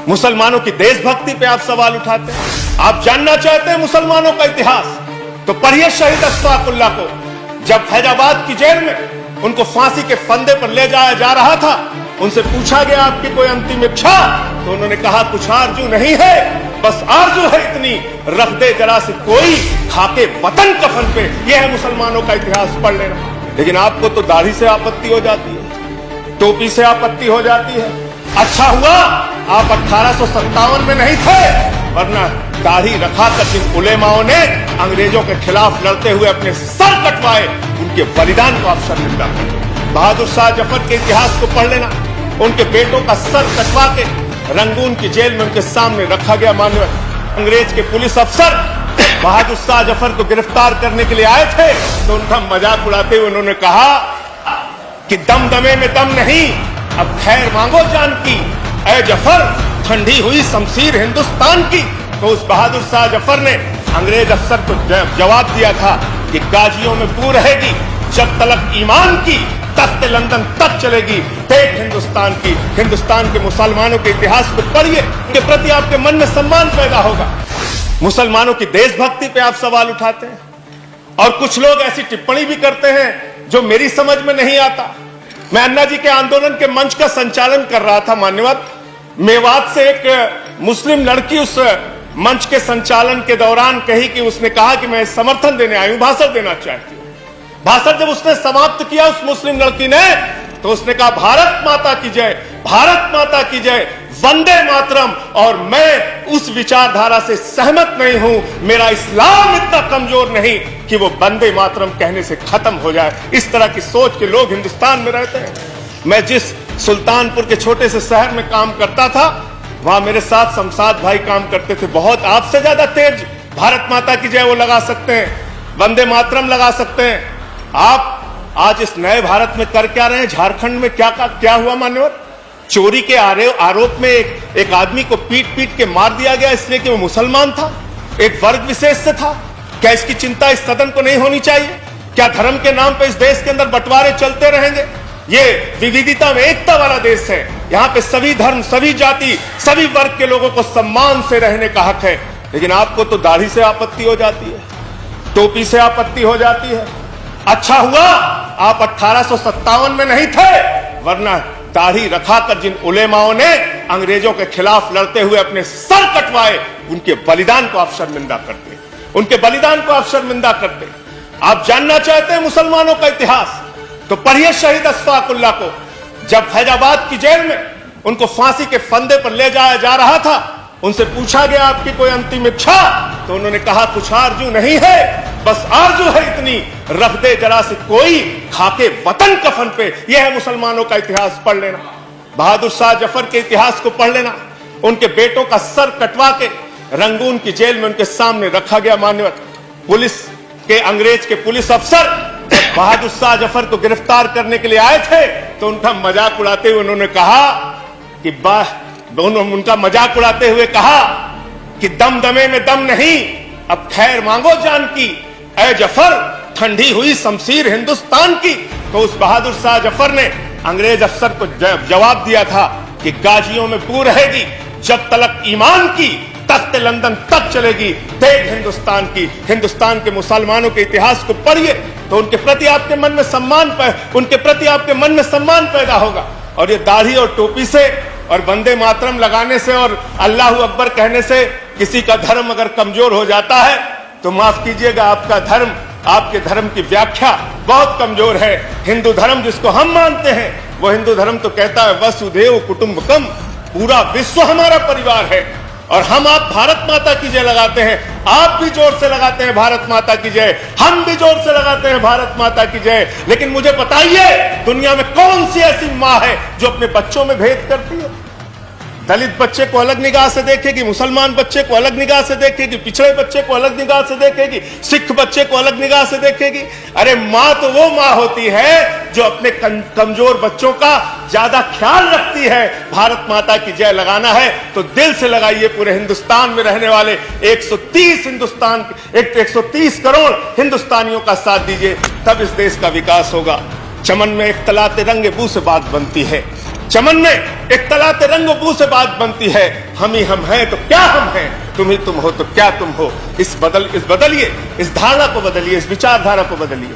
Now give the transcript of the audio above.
मुसलमानों की देशभक्ति पे आप सवाल उठाते हैं। आप जानना चाहते हैं मुसलमानों का इतिहास, तो पढ़िए शहीद अशफाकुल्लाह को। जब फैजाबाद की जेल में उनको फांसी के फंदे पर ले जाया जा रहा था, उनसे पूछा गया आपकी कोई अंतिम इच्छा, तो उन्होंने कहा कुछ आरजू नहीं है, बस आरजू है इतनी, रख दे जरा से कोई खाके वतन कफन पे। यह है मुसलमानों का इतिहास पढ़ लेना। लेकिन आपको तो दाढ़ी से आपत्ति हो जाती है, टोपी से आपत्ति हो जाती है। अच्छा हुआ आप 1857 में नहीं थे, वरना दाढ़ी रखा कर जिन उलेमाओं ने अंग्रेजों के खिलाफ लड़ते हुए अपने सर कटवाए, उनके बलिदान को आप शर्मिंदा करते। बहादुर शाह जफर के इतिहास को पढ़ लेना। उनके बेटों का सर कटवा के रंगून की जेल में उनके सामने रखा गया। मानव अंग्रेज के पुलिस अफसर बहादुर शाह जफर को गिरफ्तार करने के लिए आए थे, तो उनका मजाक उड़ाते हुए उन्होंने कहा कि दमदमे में दम नहीं, अब खैर मांगो जान की, ऐ जफर ठंडी हुई शमशीर हिंदुस्तान की। तो उस बहादुर शाह जफर ने अंग्रेज अफसर को जवाब दिया था कि गाजियों में पू रहेगी, जब तलक ईमान की तख्त लंदन तक चलेगी। देख हिंदुस्तान की, हिंदुस्तान के मुसलमानों के इतिहास को पढ़िए, के प्रति आपके मन में सम्मान पैदा होगा। मुसलमानों की देशभक्ति पे आप सवाल उठाते हैं, और कुछ लोग ऐसी टिप्पणी भी करते हैं जो मेरी समझ में नहीं आता। मैं अन्ना जी के आंदोलन के मंच का संचालन कर रहा था मान्यवर। मेवात से एक मुस्लिम लड़की उस मंच के संचालन के दौरान कही कि उसने कहा कि मैं समर्थन देने आई हूं, भाषण देना चाहती हूं। भाषण जब उसने समाप्त किया उस मुस्लिम लड़की ने, तो उसने कहा भारत माता की जय, भारत माता की जय, वंदे मातरम। और मैं उस विचारधारा से सहमत नहीं हूं। मेरा इस्लाम इतना कमजोर नहीं कि वो वंदे मातरम कहने से खत्म हो जाए। इस तरह की सोच के लोग हिंदुस्तान में रहते हैं। मैं जिस सुल्तानपुर के छोटे से शहर में काम करता था, वहां मेरे साथ शमशाद भाई काम करते थे। बहुत आपसे ज्यादा तेज भारत माता की जय वो लगा सकते हैं, वंदे मातरम लगा सकते हैं। आप आज इस नए भारत में कर क्या रहे हैं? झारखंड में क्या हुआ मान्यवर? चोरी के आरोप में एक आदमी को पीट पीट के मार दिया गया, इसलिए कि वो मुसलमान था, एक वर्ग विशेष से था। क्या इसकी चिंता इस सदन को नहीं होनी चाहिए? क्या धर्म के नाम पे इस देश के अंदर बंटवारे चलते रहेंगे? ये विविधता में एकता वाला देश है। यहाँ पे सभी धर्म, सभी जाति, सभी वर्ग के लोगों को सम्मान से रहने का हक है। लेकिन आपको तो दाढ़ी से आपत्ति हो जाती है, टोपी से आपत्ति हो जाती है। अच्छा हुआ आप 1857 में नहीं थे, वरना दाढ़ी रखाकर जिन उलेमाओं ने अंग्रेजों के खिलाफ लड़ते हुए अपने सर कटवाए, उनके बलिदान को आप शर्मिंदा करते, उनके बलिदान को आप शर्मिंदा करते। आप जानना चाहते हैं मुसलमानों का इतिहास, तो पढ़िए शहीद अशफाकुल्लाह को। जब फैजाबाद की जेल में उनको फांसी के फंदे पर ले जाया जा रहा था, उनसे पूछा गया आपकी कोई अंतिम इच्छा, तो उन्होंने कहा कुछ आरजू नहीं है, बस आरजू है इतनी, रख दे जरा से कोई खाके वतन कफन पे। यह है मुसलमानों का इतिहास पढ़ लेना। बहादुर शाह जफर के इतिहास को पढ़ लेना। उनके बेटों का सर कटवा के रंगून की जेल में उनके सामने रखा गया। मान्यवर पुलिस के, अंग्रेज के पुलिस अफसर बहादुर शाह जफर को गिरफ्तार करने के लिए आए थे, तो उनका मजाक उड़ाते हुए उन्होंने कहा कि उनका मजाक उड़ाते हुए कहा कि दमदमे में दम नहीं, अब खैर मांगो जान की, ऐ जफर ठंडी हुई शमशीर हिंदुस्तान की। तो उस बहादुर शाह जफर ने अंग्रेज अफसर को जवाब दिया था कि गाजियों में पू रहेगी, जब तलक ईमान की तख्त लंदन तक चलेगी। देख हिंदुस्तान की, हिंदुस्तान के मुसलमानों के इतिहास को पढ़िए, तो उनके प्रति आपके मन में सम्मान पैदा होगा। और ये दाढ़ी और टोपी से और वंदे मातरम लगाने से और अल्लाह अकबर कहने से किसी का धर्म अगर कमजोर हो जाता है, तो माफ कीजिएगा, आपका धर्म, आपके धर्म की व्याख्या बहुत कमजोर है। हिंदू धर्म जिसको हम मानते हैं, वो हिंदू धर्म तो कहता है वसुधैव कुटुंबकम, पूरा विश्व हमारा परिवार है। और आप भारत माता की जय लगाते हैं, आप भी जोर से लगाते हैं भारत माता की जय, हम भी जोर से लगाते हैं भारत माता की जय। लेकिन मुझे बताइए, दुनिया में कौन सी ऐसी माँ है जो अपने बच्चों में भेद करती है? दलित बच्चे को अलग निगाह से देखेगी, मुसलमान बच्चे को अलग निगाह से देखेगी, पिछड़े बच्चे को अलग निगाह से देखेगी, सिख बच्चे को अलग निगाह से देखेगी। अरे माँ तो वो माँ होती है जो अपने कमजोर बच्चों का ज्यादा ख्याल रखती है। भारत माता की जय लगाना है तो दिल से लगाइए। पूरे हिंदुस्तान में रहने वाले 130 करोड़ हिंदुस्तानियों का साथ दीजिए, तब इस देश का विकास होगा। चमन में इख्तलाते रंगे बू से बात बनती है, चमन में एक तलाते रंग बू से बात बनती है, हम ही हम हैं तो क्या हम हैं, तुम ही तुम हो तो क्या तुम हो। इस बदलिए, इस धारणा को बदलिए, इस विचारधारा को बदलिए।